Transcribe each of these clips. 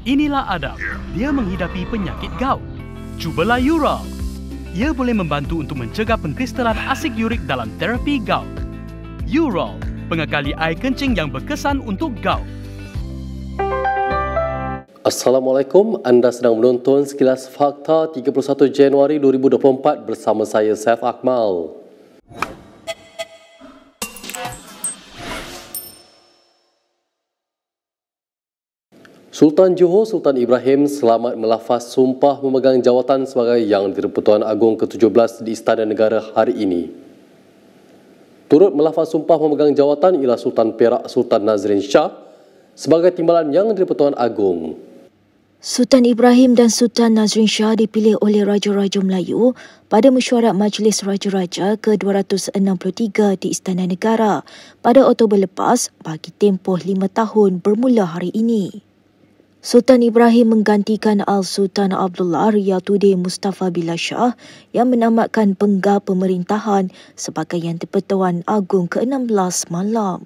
Inilah Adam. Dia menghidapi penyakit gout. Cubalah Ural. Ia boleh membantu untuk mencegah pengkristalan asid urik dalam terapi gout. Ural, pengekali air kencing yang berkesan untuk gout. Assalamualaikum, anda sedang menonton Sekilas Fakta 31 Januari 2024 bersama saya, Saif Akmal. Sultan Johor Sultan Ibrahim selamat melafaz sumpah memegang jawatan sebagai Yang di-Pertuan Agong ke-17 di Istana Negara hari ini. Turut melafaz sumpah memegang jawatan ialah Sultan Perak Sultan Nazrin Shah sebagai timbalan Yang di-Pertuan Agong. Sultan Ibrahim dan Sultan Nazrin Shah dipilih oleh Raja-Raja Melayu pada mesyuarat Majlis Raja-Raja ke-263 di Istana Negara pada Oktober lepas bagi tempoh 5 tahun bermula hari ini. Sultan Ibrahim menggantikan Al-Sultan Abdullah Riyatuddin Mustafa Billah Shah yang menamatkan penggal pemerintahan sebagai Yang di-Pertuan Agong ke-16 malam.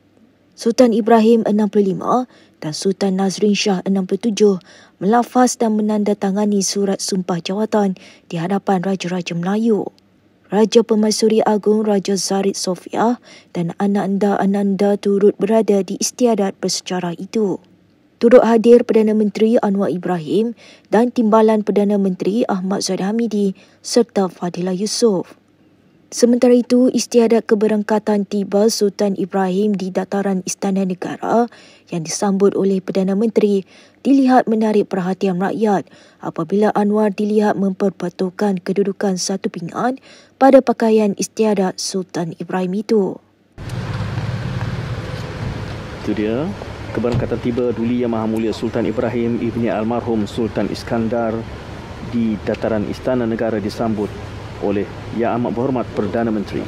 Sultan Ibrahim 65 dan Sultan Nazrin Shah 67 melafaz dan menandatangani surat sumpah jawatan di hadapan Raja-Raja Melayu. Raja Pemaisuri Agong Raja Zarid Sofia dan Ananda turut berada di istiadat bersejarah itu. Turut hadir Perdana Menteri Anwar Ibrahim dan Timbalan Perdana Menteri Ahmad Zahid Hamidi serta Fadilah Yusof. Sementara itu, istiadat keberangkatan tiba Sultan Ibrahim di dataran Istana Negara yang disambut oleh Perdana Menteri dilihat menarik perhatian rakyat apabila Anwar dilihat memperpatuhkan kedudukan satu pinggan pada pakaian istiadat Sultan Ibrahim itu. Itu dia. Keberangkatan tiba Duli Yang Maha Mulia Sultan Ibrahim ibni almarhum Sultan Iskandar di dataran Istana Negara disambut oleh Yang Amat Berhormat Perdana Menteri.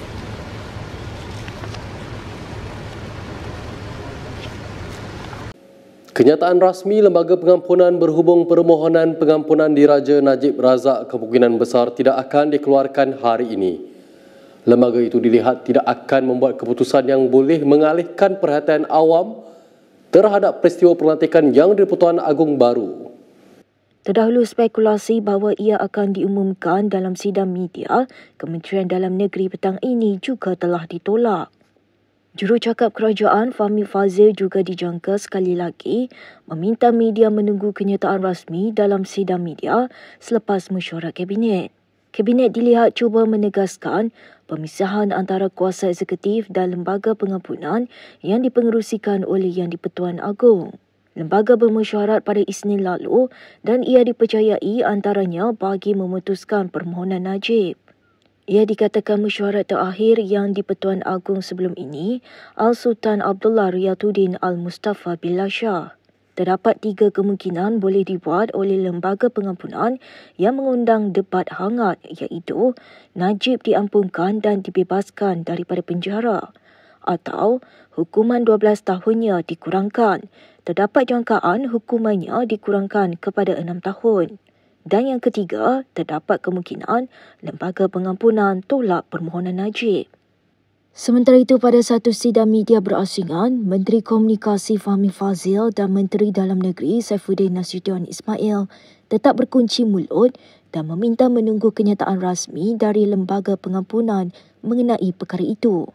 Kenyataan rasmi Lembaga Pengampunan berhubung permohonan pengampunan Diraja Najib Razak kemungkinan besar tidak akan dikeluarkan hari ini. Lembaga itu dilihat tidak akan membuat keputusan yang boleh mengalihkan perhatian awam terhadap peristiwa pelantikan Yang di-Pertuan Agong baru. Terdahulu spekulasi bahawa ia akan diumumkan dalam sidang media Kementerian Dalam Negeri petang ini juga telah ditolak. Jurucakap Kerajaan Fahmi Fadzil juga dijangka sekali lagi meminta media menunggu kenyataan rasmi dalam sidang media selepas mesyuarat Kabinet. Kabinet dilihat cuba menegaskan pemisahan antara kuasa eksekutif dan lembaga pengampunan yang dipengerusikan oleh Yang di-Pertuan Agong. Lembaga bermesyuarat pada Isnin lalu dan ia dipercayai antaranya bagi memutuskan permohonan Najib. Ia dikatakan mesyuarat terakhir Yang di-Pertuan Agong sebelum ini, Al-Sultan Abdullah Riyatuddin Al-Mustafa Billah Shah. Terdapat 3 kemungkinan boleh dibuat oleh lembaga pengampunan yang mengundang debat hangat iaitu Najib diampunkan dan dibebaskan daripada penjara atau hukuman 12 tahunnya dikurangkan. Terdapat jangkaan hukumannya dikurangkan kepada 6 tahun. Dan yang ketiga, terdapat kemungkinan lembaga pengampunan tolak permohonan Najib. Sementara itu, pada satu sidang media berasingan, Menteri Komunikasi Fahmi Fadzil dan Menteri Dalam Negeri Saifuddin Nasution Ismail tetap berkunci mulut dan meminta menunggu kenyataan rasmi dari lembaga pengampunan mengenai perkara itu.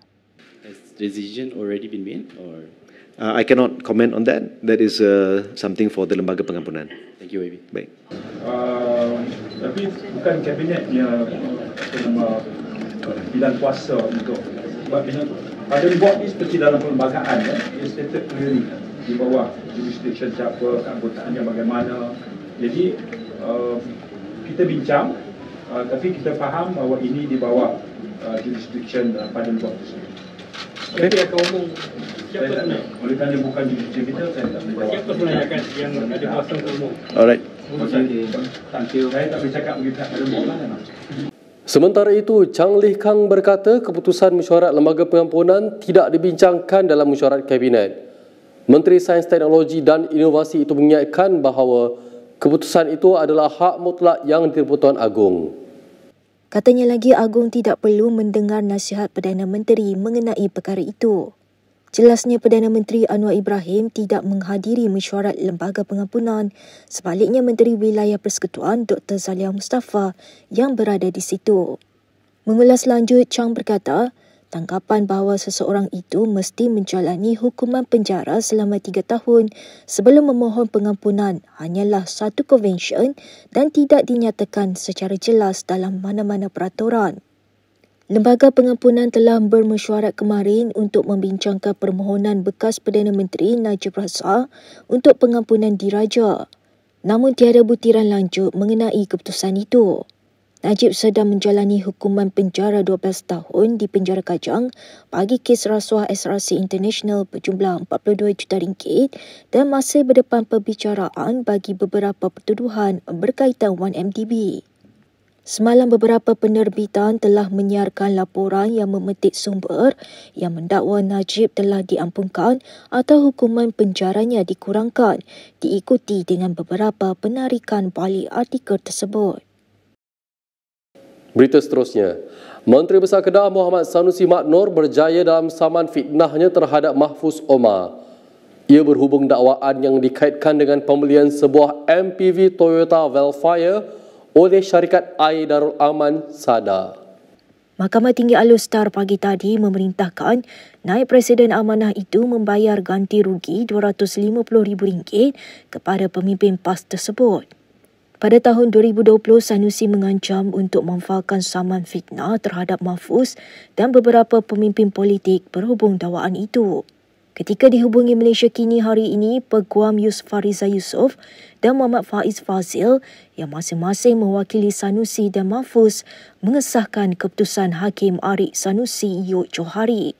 Has decision already been made or? I cannot comment on that. That is something for the lembaga pengampunan. Thank you, YB. Baik. Tapi bukan kabinet yang bidang kuasa untuk buat bina. Pada buat ni seperti dalam perlembagaan, dia stated clearly di bawah jurisdiction siapa, keanggotaannya bagaimana. Jadi kita bincang, tapi kita faham bahawa ini di bawah jurisdiction pada buat tersebut. Tapi akan umum siapa sebenarnya? Oleh kerana bukan jurisdiction kita, saya tak boleh jawab. Siapa sebenarnya yang ada kuasa untuk umum? Alright. Saya tak boleh cakap begitu pada umum lah. Sementara itu, Chang Lih Kang berkata keputusan mesyuarat Lembaga Pengampunan tidak dibincangkan dalam mesyuarat Kabinet. Menteri Sains Teknologi dan Inovasi itu mengingatkan bahawa keputusan itu adalah hak mutlak Yang di-Pertuan Agong. Katanya lagi Agong tidak perlu mendengar nasihat Perdana Menteri mengenai perkara itu. Jelasnya Perdana Menteri Anwar Ibrahim tidak menghadiri mesyuarat Lembaga Pengampunan, sebaliknya Menteri Wilayah Persekutuan Dr. Zaliah Mustafa yang berada di situ. Mengulas lanjut, Chang berkata, tanggapan bahawa seseorang itu mesti menjalani hukuman penjara selama 3 tahun sebelum memohon pengampunan hanyalah satu konvensyen dan tidak dinyatakan secara jelas dalam mana-mana peraturan. Lembaga Pengampunan telah bermesyuarat kemarin untuk membincangkan permohonan bekas Perdana Menteri Najib Razak untuk pengampunan diraja. Namun tiada butiran lanjut mengenai keputusan itu. Najib sedang menjalani hukuman penjara 12 tahun di penjara Kajang bagi kes rasuah SRC International berjumlah RM42 juta dan masih berdepan perbicaraan bagi beberapa pertuduhan berkaitan 1MDB. Semalam beberapa penerbitan telah menyiarkan laporan yang memetik sumber yang mendakwa Najib telah diampunkan atau hukuman penjaranya dikurangkan, diikuti dengan beberapa penarikan balik artikel tersebut. Berita seterusnya, Menteri Besar Kedah Muhammad Sanusi Maknor berjaya dalam saman fitnahnya terhadap Mahfuz Omar. Ia berhubung dakwaan yang dikaitkan dengan pembelian sebuah MPV Toyota Velfire oleh syarikat Air Darul Aman Sada. Mahkamah Tinggi Al-Star pagi tadi memerintahkan naib Presiden amanah itu membayar ganti rugi RM250,000 kepada pemimpin PAS tersebut. Pada tahun 2020, Sanusi mengancam untuk memfailkan saman fitnah terhadap Mahfuz dan beberapa pemimpin politik berhubung dakwaan itu. Ketika dihubungi Malaysia Kini hari ini, Peguam Yusuf Fariza Yusof dan Muhammad Faiz Fazil yang masing-masing mewakili Sanusi dan Mahfuz mengesahkan keputusan Hakim Arik Sanusi Yuk Johari.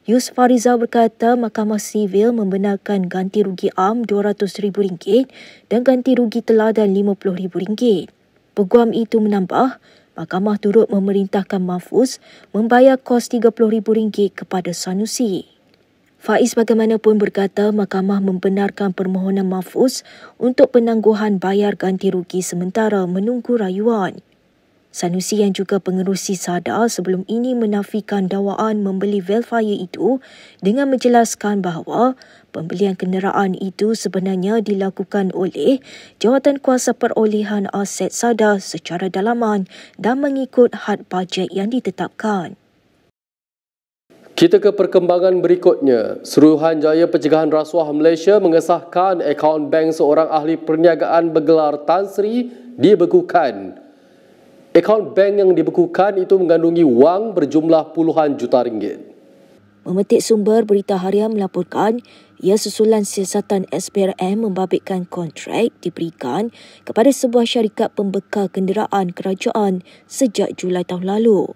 Yusuf Fariza berkata Mahkamah Sivil membenarkan ganti rugi am RM200,000 dan ganti rugi teladan RM50,000. Peguam itu menambah, Mahkamah turut memerintahkan Mahfuz membayar kos RM30,000 kepada Sanusi. Faiz bagaimanapun berkata Mahkamah membenarkan permohonan Mahfuz untuk penangguhan bayar ganti rugi sementara menunggu rayuan. Sanusi yang juga pengerusi SADA sebelum ini menafikan dakwaan membeli Velfire itu dengan menjelaskan bahawa pembelian kenderaan itu sebenarnya dilakukan oleh Jawatan Kuasa Perolehan Aset SADA secara dalaman dan mengikut had bajet yang ditetapkan. Kita ke perkembangan berikutnya. Suruhanjaya Pencegahan Rasuah Malaysia mengesahkan akaun bank seorang ahli perniagaan bergelar Tan Sri dibekukan. Akaun bank yang dibekukan itu mengandungi wang berjumlah puluhan juta ringgit. Memetik sumber berita harian melaporkan ia susulan siasatan SPRM membabitkan kontrak diberikan kepada sebuah syarikat pembekal kenderaan kerajaan sejak Julai tahun lalu.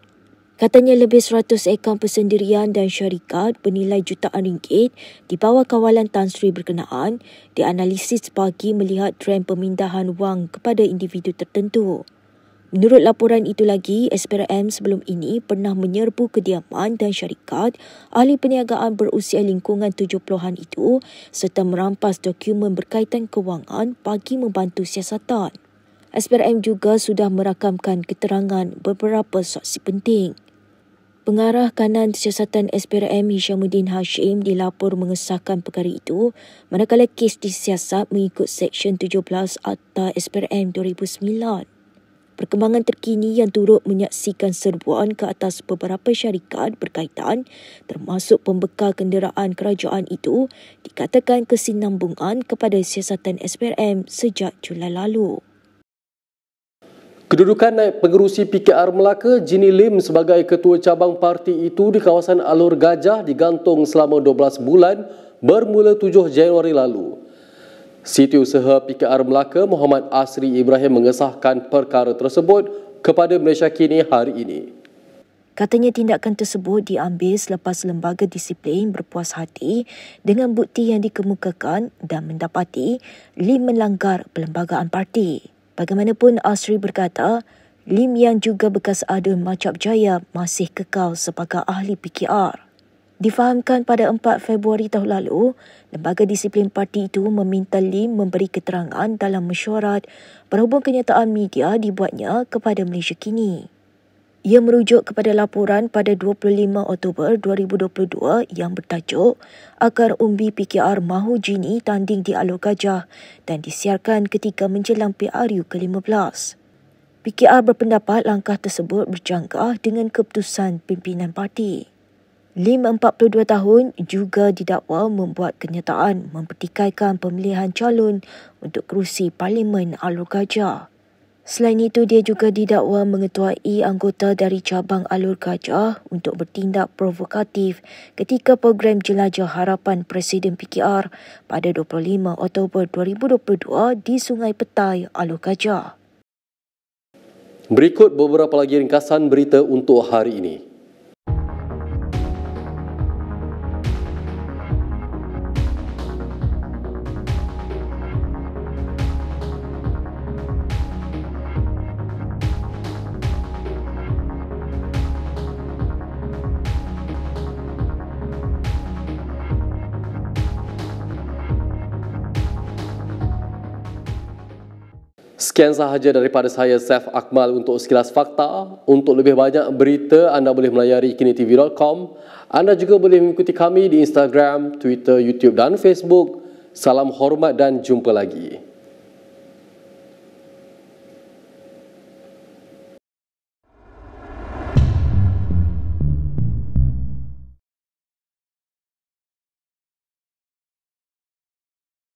Katanya lebih 100 akaun persendirian dan syarikat bernilai jutaan ringgit di bawah kawalan Tan Sri berkenaan dianalisis bagi melihat trend pemindahan wang kepada individu tertentu. Menurut laporan itu lagi, SPRM sebelum ini pernah menyerbu kediaman dan syarikat ahli perniagaan berusia lingkungan 70-an itu serta merampas dokumen berkaitan kewangan bagi membantu siasatan. SPRM juga sudah merakamkan keterangan beberapa saksi penting. Pengarah kanan siasatan SPRM Hishamuddin Hashim dilapor mengesahkan perkara itu manakala kes disiasat mengikut Seksyen 17 Akta SPRM 2009. Perkembangan terkini yang turut menyaksikan serbuan ke atas beberapa syarikat berkaitan termasuk pembekal kenderaan kerajaan itu dikatakan kesinambungan kepada siasatan SPRM sejak Julai lalu. Kedudukan naib pengerusi PKR Melaka, Jini Lim sebagai ketua cabang parti itu di kawasan Alur Gajah digantung selama 12 bulan bermula 7 Januari lalu. Setiausaha PKR Melaka, Muhammad Asri Ibrahim mengesahkan perkara tersebut kepada Malaysia Kini hari ini. Katanya tindakan tersebut diambil selepas lembaga disiplin berpuas hati dengan bukti yang dikemukakan dan mendapati Lim melanggar perlembagaan parti. Bagaimanapun, Asri berkata, Lim yang juga bekas adun Macap Jaya masih kekal sebagai ahli PKR. Difahamkan pada 4 Februari tahun lalu, lembaga disiplin parti itu meminta Lim memberi keterangan dalam mesyuarat berhubung kenyataan media dibuatnya kepada Malaysia Kini. Ia merujuk kepada laporan pada 25 Oktober 2022 yang bertajuk Akar Umbi PKR Mahu Jini tanding di Alor Gajah dan disiarkan ketika menjelang PRU ke-15. PKR berpendapat langkah tersebut berjangka dengan keputusan pimpinan parti. Lim 42 tahun juga didakwa membuat kenyataan mempertikaikan pemilihan calon untuk kerusi Parlimen Alor Gajah. Selain itu, dia juga didakwa mengetuai anggota dari cabang Alor Gajah untuk bertindak provokatif ketika program Jelajah Harapan Presiden PKR pada 25 Oktober 2022 di Sungai Petai, Alor Gajah. Berikut beberapa lagi ringkasan berita untuk hari ini. Sekian sahaja daripada saya, Saif Akmal, untuk sekilas fakta. Untuk lebih banyak berita, anda boleh melayari kinitv.com. Anda juga boleh mengikuti kami di Instagram, Twitter, YouTube dan Facebook. Salam hormat dan jumpa lagi.